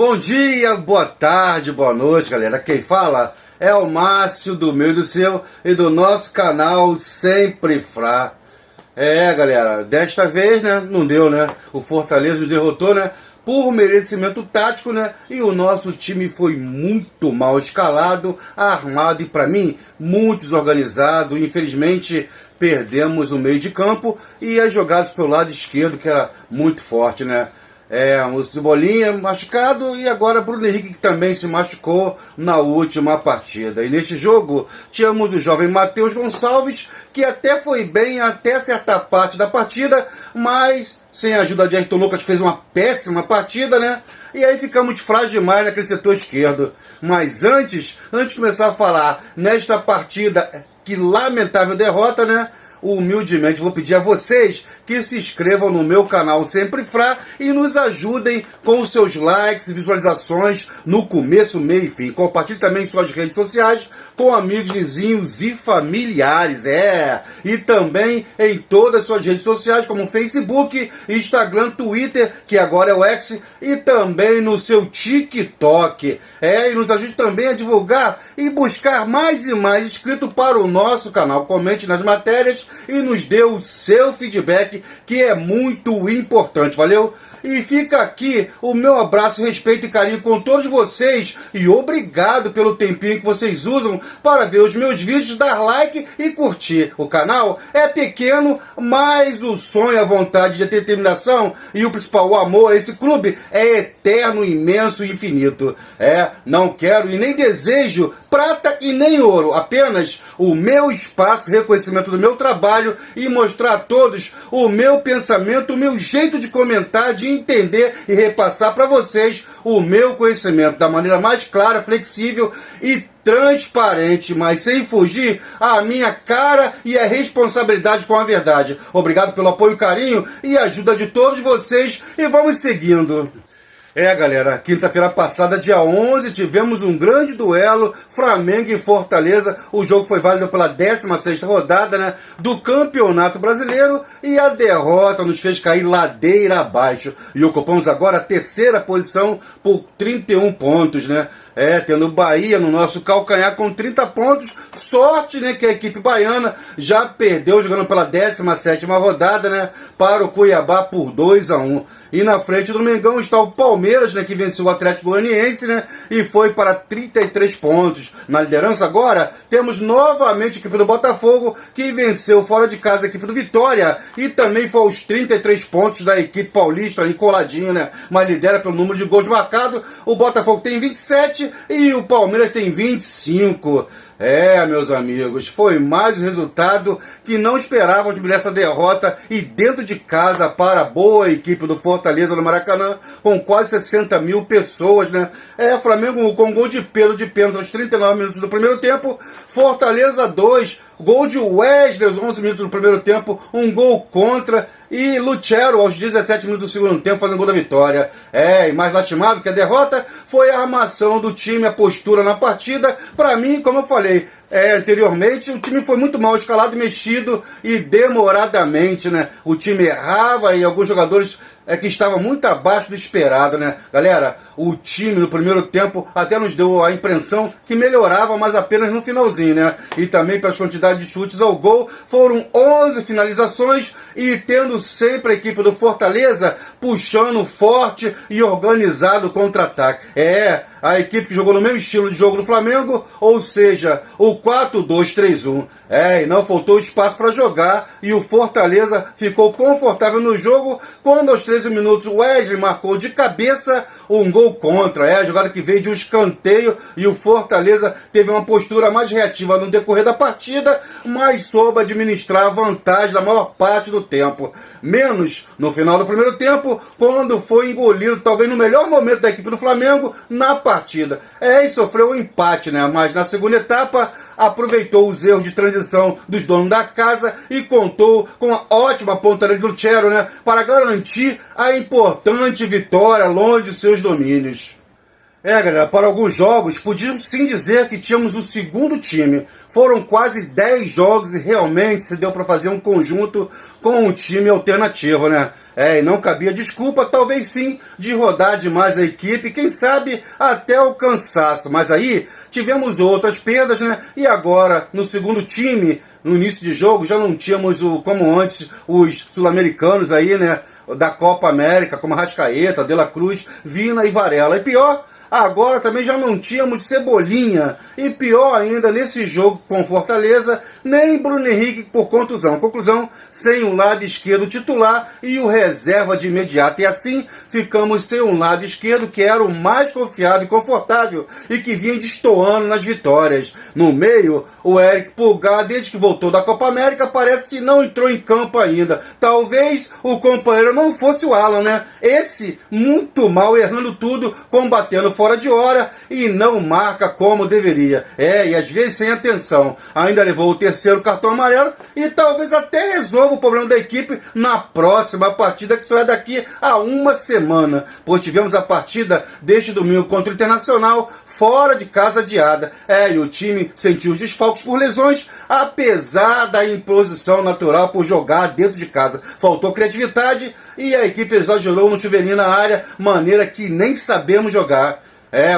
Bom dia, boa tarde, boa noite, galera. Quem fala é o Márcio do meu e do seu e do nosso canal Sempre Frá. Galera, desta vez, né, não deu, né? O Fortaleza nos derrotou, né? Por merecimento tático, né? E o nosso time foi muito mal escalado, armado e, para mim, muito desorganizado. Infelizmente, perdemos o meio de campo e as jogadas pelo lado esquerdo, que era muito forte, né? O Cebolinha machucado e agora Bruno Henrique, que também se machucou na última partida. E neste jogo tínhamos o jovem Matheus Gonçalves, que até foi bem até certa parte da partida, mas sem a ajuda de Ayrton Lucas fez uma péssima partida, né? E aí ficamos frágeis demais naquele setor esquerdo. Mas antes de começar a falar nesta partida, que lamentável derrota, né? Humildemente vou pedir a vocês que se inscrevam no meu canal Sempre Frá e nos ajudem com os seus likes e visualizações no começo, meio e fim. Compartilhe também em suas redes sociais com amigos, vizinhos e familiares. E também em todas as suas redes sociais, como Facebook, Instagram, Twitter, que agora é o X, e também no seu TikTok. E nos ajude também a divulgar e buscar mais e mais inscritos para o nosso canal. Comente nas matérias e nos dê o seu feedback, que é muito importante, valeu? E fica aqui o meu abraço, respeito e carinho com todos vocês e obrigado pelo tempinho que vocês usam para ver os meus vídeos, dar like e curtir. O canal é pequeno, mas o sonho, a vontade, a determinação e o principal, o amor a esse clube é eterno, imenso e infinito. Não quero e nem desejo prata e nem ouro, apenas o meu espaço, reconhecimento do meu trabalho e mostrar a todos o meu pensamento, o meu jeito de comentar, de entender e repassar para vocês o meu conhecimento da maneira mais clara, flexível e transparente, mas sem fugir a minha cara e a responsabilidade com a verdade. Obrigado pelo apoio, carinho e ajuda de todos vocês e vamos seguindo. Galera, quinta-feira passada, dia 11, tivemos um grande duelo, Flamengo e Fortaleza. O jogo foi válido pela 16ª rodada, né, do Campeonato Brasileiro e a derrota nos fez cair ladeira abaixo. E ocupamos agora a terceira posição por 31 pontos, né? Tendo o Bahia no nosso calcanhar com 30 pontos. Sorte, né, que a equipe baiana já perdeu jogando pela 17ª rodada, né, para o Cuiabá por 2-1. E na frente do Mengão está o Palmeiras, né, que venceu o Atlético Goianiense, né, e foi para 33 pontos. Na liderança agora temos novamente a equipe do Botafogo, que venceu fora de casa a equipe do Vitória e também foi aos 33 pontos da equipe paulista, ali coladinho, né, mas lidera pelo número de gols marcados. O Botafogo tem 27 e o Palmeiras tem 25. Meus amigos, foi mais um resultado que não esperávamos nessa derrota e dentro de casa para a boa equipe do Fortaleza no Maracanã, com quase 60 mil pessoas, né? Flamengo com gol de Pedro de pênalti aos 39 minutos do primeiro tempo, Fortaleza 2, gol de Wesley aos 11 minutos do primeiro tempo, um gol contra, e Lucero aos 17 minutos do segundo tempo fazendo gol da vitória. E mais lastimável que a derrota foi a armação do time, a postura na partida. Para mim, como eu falei anteriormente, o time foi muito mal escalado, mexido e demoradamente, né? O time errava e alguns jogadores que estavam muito abaixo do esperado, né? Galera, o time no primeiro tempo até nos deu a impressão que melhorava, mas apenas no finalzinho, né? E também pelas quantidades de chutes ao gol, foram 11 finalizações e tendo sempre a equipe do Fortaleza puxando forte e organizado o contra-ataque. A equipe que jogou no mesmo estilo de jogo do Flamengo, ou seja, o 4-2-3-1. E não faltou espaço para jogar e o Fortaleza ficou confortável no jogo quando aos 13 minutos o Wesley marcou de cabeça um gol contra. A jogada que veio de um escanteio e o Fortaleza teve uma postura mais reativa no decorrer da partida, mas soube administrar a vantagem da maior parte do tempo. Menos no final do primeiro tempo, quando foi engolido, talvez no melhor momento da equipe do Flamengo, na partida. E sofreu um empate, né? Mas na segunda etapa, aproveitou os erros de transição dos donos da casa e contou com a ótima pontaria do Lucero, né, para garantir a importante vitória longe de seus domínios. Galera, para alguns jogos, podíamos sim dizer que tínhamos o segundo time. Foram quase 10 jogos e realmente se deu para fazer um conjunto com um time alternativo, né? E não cabia desculpa, talvez sim, de rodar demais a equipe, quem sabe até o cansaço. Mas aí tivemos outras perdas, né? E agora, no segundo time, no início de jogo, já não tínhamos, como antes, os sul-americanos aí, né? Da Copa América, como Arrascaeta, De La Cruz, Vina e Varela. E pior, agora também já não tínhamos Cebolinha. E pior ainda, nesse jogo com Fortaleza, nem Bruno Henrique por contusão. Conclusão, sem um lado esquerdo titular e o reserva de imediato. E assim, ficamos sem um lado esquerdo que era o mais confiável e confortável e que vinha destoando nas vitórias. No meio, o Eric Pulgar, desde que voltou da Copa América, parece que não entrou em campo ainda. Talvez o companheiro não fosse o Alan, né? Esse, muito mal, errando tudo, combatendo fora de hora e não marca como deveria. E às vezes sem atenção. Ainda levou o terceiro cartão amarelo e talvez até resolva o problema da equipe na próxima partida, que só é daqui a uma semana. Pois tivemos a partida deste domingo contra o Internacional, fora de casa adiada. E o time sentiu os desfalques por lesões, apesar da imposição natural por jogar dentro de casa. Faltou criatividade e a equipe exagerou no chuveirinho na área, maneira que nem sabemos jogar.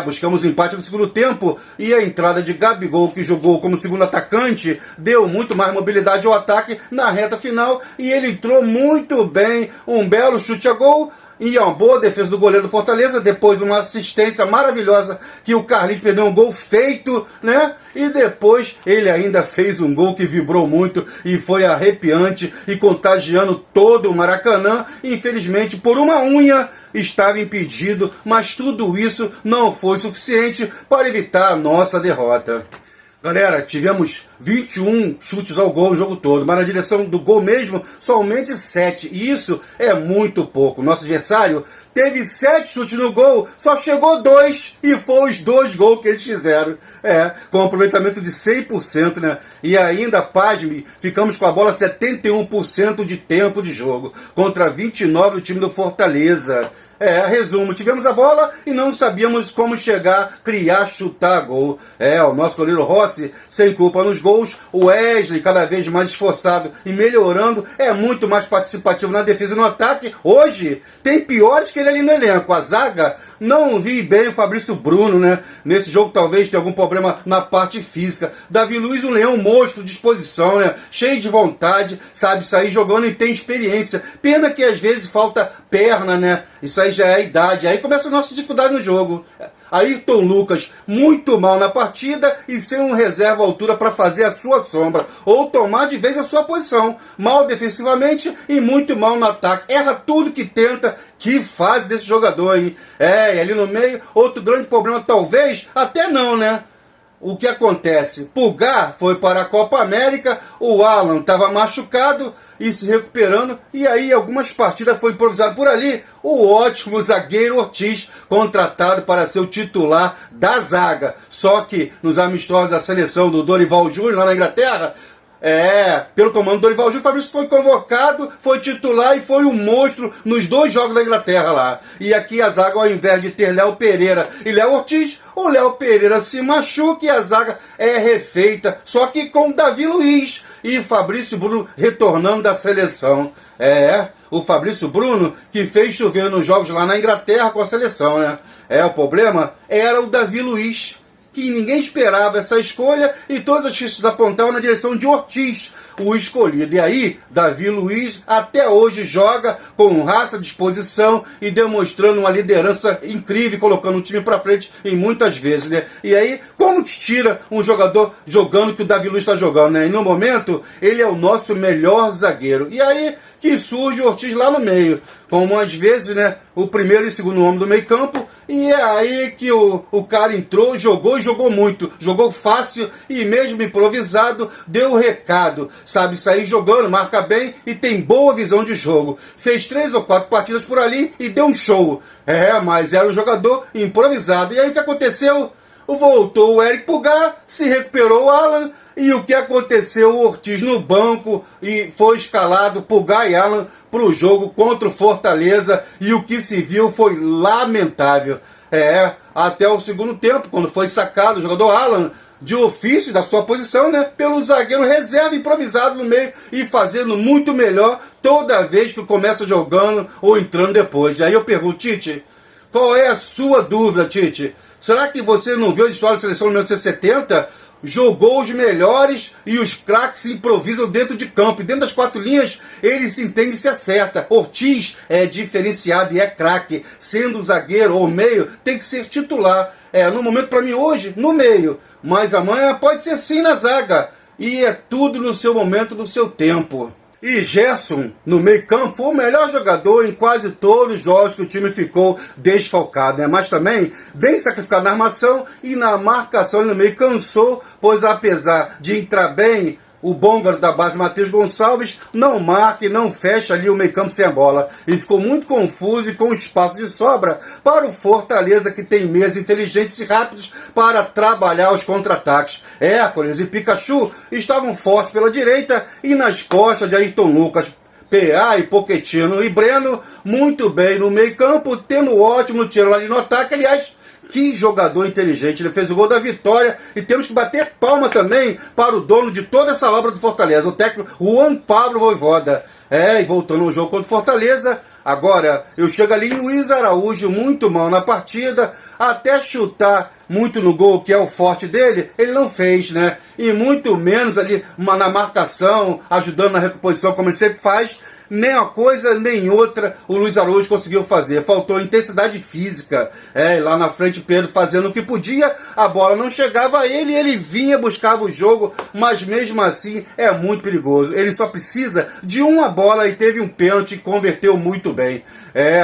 Buscamos empate no segundo tempo e a entrada de Gabigol, que jogou como segundo atacante, deu muito mais mobilidade ao ataque na reta final e ele entrou muito bem, um belo chute a gol e uma boa defesa do goleiro do Fortaleza, depois uma assistência maravilhosa que o Carlinhos perdeu um gol feito, né? E depois ele ainda fez um gol que vibrou muito e foi arrepiante e contagiando todo o Maracanã. Infelizmente, por uma unha, estava impedido, mas tudo isso não foi suficiente para evitar a nossa derrota. Galera, tivemos 21 chutes ao gol o jogo todo, mas na direção do gol mesmo, somente 7. E isso é muito pouco. Nosso adversário teve 7 chutes no gol, só chegou 2 e foi os 2 gols que eles fizeram. Com um aproveitamento de 100%, né? E ainda, pasme, ficamos com a bola 71% de tempo de jogo, contra 29% do time do Fortaleza. Resumo, tivemos a bola e não sabíamos como chegar, criar, chutar gol. O nosso goleiro Rossi, sem culpa nos gols. O Wesley, cada vez mais esforçado e melhorando, é muito mais participativo na defesa e no ataque. Hoje, tem piores que ele ali no elenco. A zaga, não vi bem o Fabrício Bruno, né? Nesse jogo talvez tenha algum problema na parte física. Davi Luiz, um leão monstro de disposição, né? Cheio de vontade, sabe sair jogando e tem experiência. Pena que às vezes falta perna, né? Isso aí já é a idade. Aí começa a nossa dificuldade no jogo. Ayrton Lucas, muito mal na partida e sem um reserva à altura para fazer a sua sombra, ou tomar de vez a sua posição. Mal defensivamente e muito mal no ataque. Erra tudo que tenta. Que fase desse jogador, hein? E ali no meio, outro grande problema, talvez, até não, né? O que acontece? Pulgar foi para a Copa América, o Alan estava machucado e se recuperando, e aí algumas partidas foi improvisado por ali o ótimo zagueiro Ortiz, contratado para ser o titular da zaga. Só que nos amistosos da seleção do Dorival Júnior lá na Inglaterra, pelo comando do Dorival Júnior, o Fabrício foi convocado, foi titular e foi um monstro nos 2 jogos da Inglaterra lá. E aqui a zaga, ao invés de ter Léo Pereira e Léo Ortiz, o Léo Pereira se machuca e a zaga é refeita, só que com Davi Luiz e Fabrício Bruno retornando da seleção. O Fabrício Bruno que fez chover nos jogos lá na Inglaterra com a seleção, né? O problema era o Davi Luiz, que ninguém esperava essa escolha e todas as fichas apontavam na direção de Ortiz, o escolhido. E aí, Davi Luiz até hoje joga com raça, disposição e demonstrando uma liderança incrível, colocando o time para frente em muitas vezes, né? E aí, como que tira um jogador jogando que o Davi Luiz está jogando, né? E no momento, ele é o nosso melhor zagueiro. E aí que surge o Ortiz lá no meio, como às vezes, né, o primeiro e segundo homem do meio campo, e é aí que o cara entrou, jogou e jogou muito, jogou fácil e mesmo improvisado, deu o recado, sabe sair jogando, marca bem e tem boa visão de jogo. Fez 3 ou 4 partidas por ali e deu um show. Mas era um jogador improvisado. E aí o que aconteceu? Voltou o Eric Pulgar, se recuperou o Alan. E o que aconteceu? O Ortiz no banco e foi escalado Pulgar e Alan para o jogo contra o Fortaleza. E o que se viu foi lamentável. Até o segundo tempo, quando foi sacado o jogador Alan, de ofício da sua posição, né, pelo zagueiro reserva improvisado no meio e fazendo muito melhor, toda vez que começa jogando ou entrando depois. Aí eu pergunto, Tite, qual é a sua dúvida, Tite? Será que você não viu a história da seleção de 1970? Jogou os melhores e os craques se improvisam dentro de campo. E dentro das 4 linhas, ele se entende e se acerta. Ortiz é diferenciado e é craque. Sendo zagueiro ou meio, tem que ser titular. No momento para mim hoje, no meio. Mas amanhã pode ser sim na zaga. E é tudo no seu momento, no seu tempo. E Gerson, no meio campo, foi o melhor jogador em quase todos os jogos que o time ficou desfalcado, né? Mas também bem sacrificado na armação e na marcação no meio. Cansou, pois apesar de entrar bem, o bom garoto da base, Matheus Gonçalves, não marca e não fecha ali o meio campo sem a bola. E ficou muito confuso e com espaço de sobra para o Fortaleza, que tem meias inteligentes e rápidos para trabalhar os contra-ataques. Hércules e Pikachu estavam fortes pela direita e nas costas de Ayrton Lucas. PA e Pochettino e Breno muito bem no meio campo, tendo ótimo tiro ali no ataque. Aliás, que jogador inteligente, ele fez o gol da vitória e temos que bater palma também para o dono de toda essa obra do Fortaleza, o técnico Juan Pablo Vojvoda. E voltando ao jogo contra o Fortaleza, agora eu chego ali em Luiz Araújo, muito mal na partida, até chutar muito no gol, que é o forte dele, ele não fez, né? E muito menos ali na marcação, ajudando na recomposição, como ele sempre faz. Nem uma coisa, nem outra o Luiz Araújo conseguiu fazer. Faltou intensidade física. Lá na frente Pedro fazendo o que podia, a bola não chegava a ele, ele vinha, buscava o jogo, mas mesmo assim é muito perigoso. Ele só precisa de uma bola e teve um pênalti e converteu muito bem.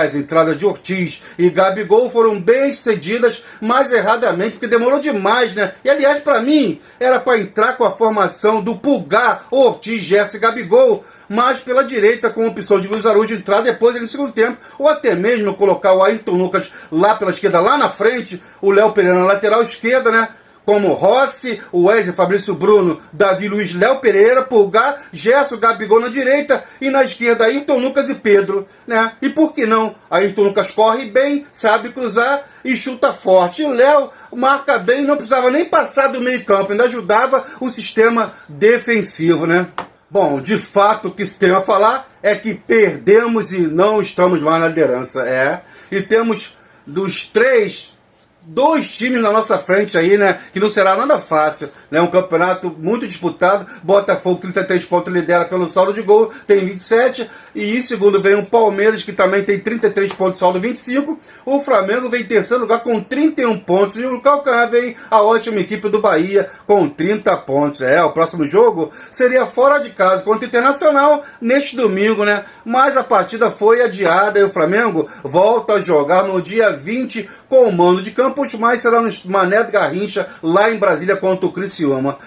As entradas de Ortiz e Gabigol foram bem sucedidas, mas erradamente, porque demorou demais, né? E aliás, para mim, era para entrar com a formação do Pulgar, Ortiz, Gerson e Gabigol, mas pela direita, com a opção de Luiz Araújo entrar depois no segundo tempo, ou até mesmo colocar o Ayrton Lucas lá pela esquerda, lá na frente, o Léo Pereira na lateral esquerda, né? Como Rossi, o Wesley, Fabrício Bruno, Davi Luiz, Léo Pereira, Pulgar, Gerson, Gabigol na direita e na esquerda Ayrton Lucas e Pedro, né? E por que não? Ayrton Lucas corre bem, sabe cruzar e chuta forte. E o Léo marca bem, não precisava nem passar do meio campo, ainda ajudava o sistema defensivo, né? Bom, de fato, o que se tem a falar é que perdemos e não estamos mais na liderança. E temos dos 2 times na nossa frente aí, né? Que não será nada fácil, né? Um campeonato muito disputado. Botafogo, 33 pontos, lidera pelo saldo de gol, tem 27. E em segundo vem o Palmeiras, que também tem 33 pontos, saldo 25. O Flamengo vem em terceiro lugar com 31 pontos. E o calcanhar vem a ótima equipe do Bahia com 30 pontos. O próximo jogo seria fora de casa contra o Internacional neste domingo, né? Mas a partida foi adiada e o Flamengo volta a jogar no dia 20 com o mando de Campos, mas será no Mané Garrincha, lá em Brasília, contra o Criciúma.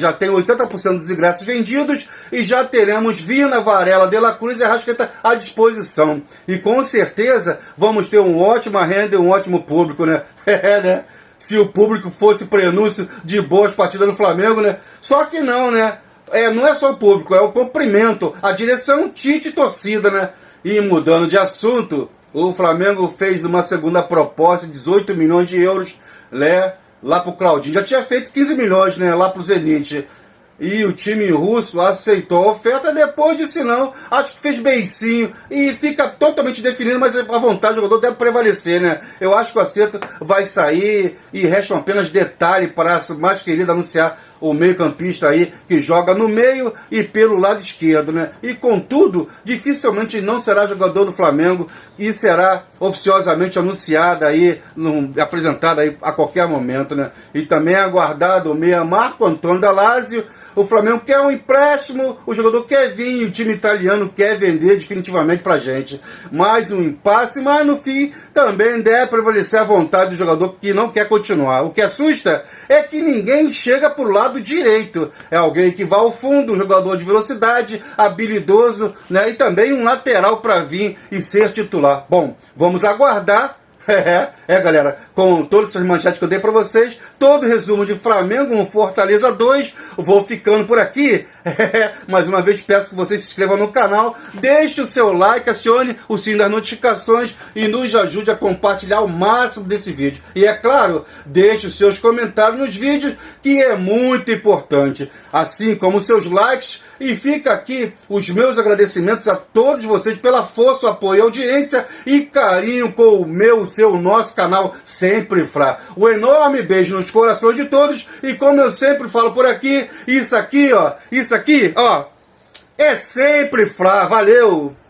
Já tem 80% dos ingressos vendidos e já teremos Vina, Varela, De La Cruz e Arrascaeta à disposição. E com certeza vamos ter uma ótima renda e um ótimo público, né? Né? Se o público fosse prenúncio de boas partidas do Flamengo, né? Só que não, né? Não é só o público, é o cumprimento, a direção, Tite e torcida, né? E mudando de assunto, o Flamengo fez uma segunda proposta de 18 milhões de euros, né, lá pro Claudinho. Já tinha feito 15 milhões, né, lá pro Zenit. E o time russo aceitou a oferta, depois disse não. Acho que fez beicinho e fica totalmente definido, mas a vontade do jogador deve prevalecer, né? Eu acho que o acerto vai sair e restam apenas detalhes para a mais querida anunciar o meio-campista aí que joga no meio e pelo lado esquerdo, né? E contudo, dificilmente não será jogador do Flamengo e será oficiosamente anunciado aí, apresentado aí a qualquer momento, né? E também é aguardado o meia Marco Antônio Dalasio. O Flamengo quer um empréstimo, o jogador quer vir, o time italiano quer vender definitivamente pra gente. Mais um impasse, mas no fim também deve prevalecer a vontade do jogador que não quer continuar. O que assusta é que ninguém chega pro lado direito. É alguém que vai ao fundo, um jogador de velocidade, habilidoso, né? E também um lateral para vir e ser titular. Bom, vamos aguardar. Galera, com todas essas manchetes que eu dei pra vocês, todo o resumo de Flamengo 1, Fortaleza 2, vou ficando por aqui. Mais uma vez peço que vocês se inscrevam no canal, deixe o seu like, acione o sininho das notificações e nos ajude a compartilhar o máximo desse vídeo. E é claro, deixe os seus comentários nos vídeos, que é muito importante. Assim como os seus likes, E fica aqui os meus agradecimentos a todos vocês pela força, apoio, audiência e carinho com o meu, o seu, o nosso canal Sempre Frá. Um enorme beijo nos corações de todos e como eu sempre falo por aqui, isso aqui, ó, é Sempre Frá. Valeu!